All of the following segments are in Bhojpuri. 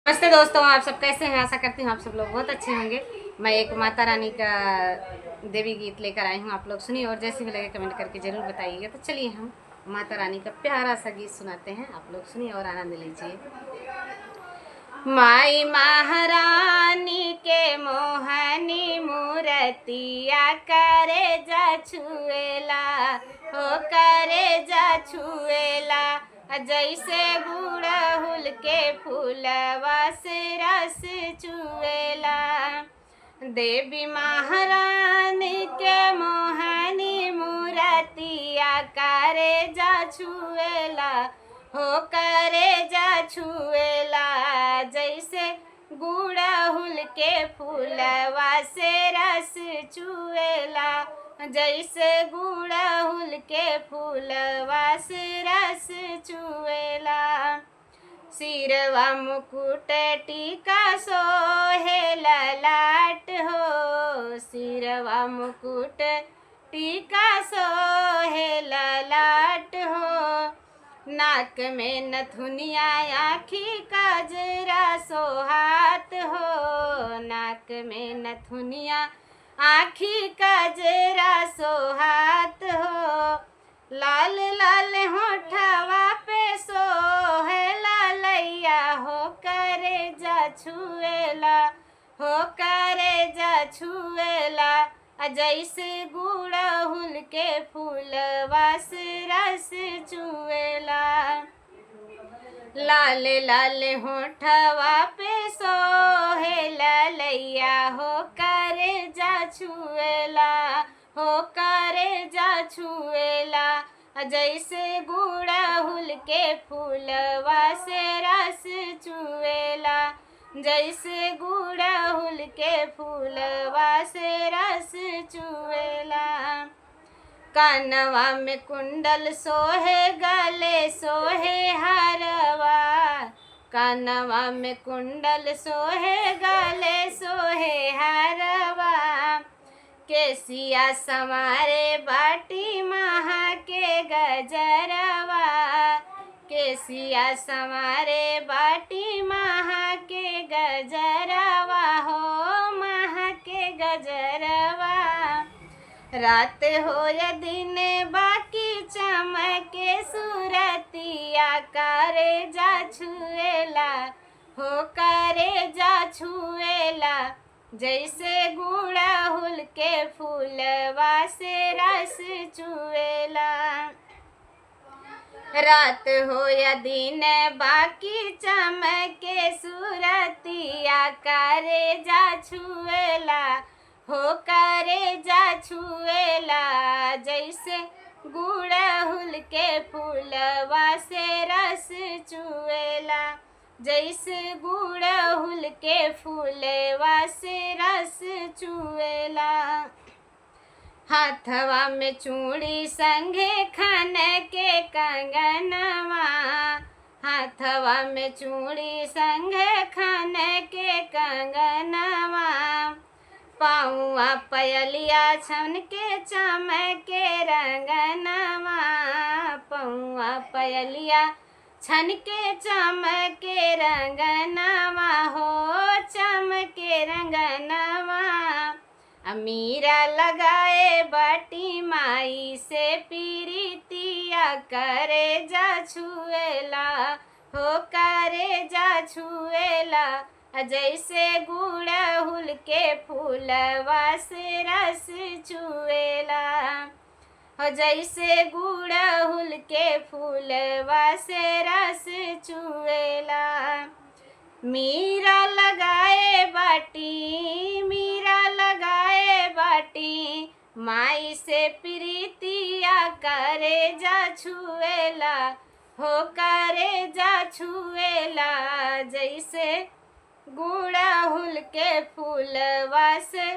नमस्ते दोस्तों, आप सब कैसे हैं? आशा करती हूँ आप सब लोग बहुत अच्छे होंगे। मैं एक माता रानी का देवी गीत लेकर आई हूँ, आप लोग सुनिए और जैसे भी लगे कमेंट करके ज़रूर बताइएगा। तो चलिए हम माता रानी का प्यारा सा गीत सुनाते हैं, आप लोग सुनिए और आनंद लीजिए। माई महारानी के मोहनी मूर्तिया करे जा छुएला, हो करे जा छुएला, जैसे गुड़हुल के फूलवा से रस चुएला। देवी महारानी के मोहनी मूर्तिया करे जा छुएला, हो करे जा छुएला, जैसे गुड़हुल के फूलवा से रस चुएला, जैसे गुड़हुल के फूलवा से रस चुएला। सिरवा मुकुट टीका सोहे ललाट हो, सिरवा मुकुट टीका सोहे ललाट हो, नाक में नथुनिया आँखी कजरा सोहात हो, नाक में नथुनिया आँखी कजरा सोहात हो, लाल लाल होठवा पे सोहे ललैया, हो करे जा छुएला, हो करे जा छुएला, जैसे गुड़हुल के फूलवा से रस चुएला। लाल लाल होठवा पे सोहे ललैया, हो करे जा छुएला, हो करे जा छुएला, जैसे गुड़हुल के फूलवा से रस चुएला, जैसे गुड़हुल के फूलवा से रस चुएला। कानवा में कुंडल सोहे, गले सोहे हारवा, कानवा में कुंडल सोहे, गले सोहे हारवा, केसिया समारे बाटी महा के गजरवा, केसिया समारे बाटी महा के गजरवा, हो महा के गजरवा। रात हो या दिन बाकी चमके सूरतिया करे जा छुएला, हो करे जा छुएला, जैसे गुड़हुल के फूलवा से रस चुएला। रात हो या दिन बाकी चमके सूरतिया करे जा छुएला, हो करे जा छुएला, जैसे गुड़हुल के फूलवा से रस चुएला, जैसे गुड़हुल के फूलवा से रस चुएला। हाथवा में चूड़ी संगे खन के कंगनवा, हाथवा में चूड़ी संगे खन के कंगनवा, पाऊआ पयलिया छन के चमके रंगनवा, पाऊआ पयलिया छन के चमके रंगनवा, हो चमके रंगनवा। अमीरा लगाए बाटी माई से पीरितिया करे जा छुएला, हो करे जा छुएला, जैसे गुड़हुल के फूलवा से रस चुएला, हो जैसे गुड़हुल के फूलवा से रस चुएला। मीरा लगाए बाटी, मीरा लगाए बाटी माई से प्रीतिया करे जा छुएला, हो करे जा छुएला, जैसे गुड़हुल के फूलवा से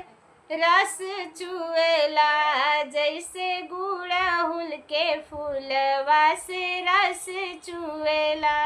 रस चुएला, जैसे गुड़हुल के फूलवा से रस चुएला।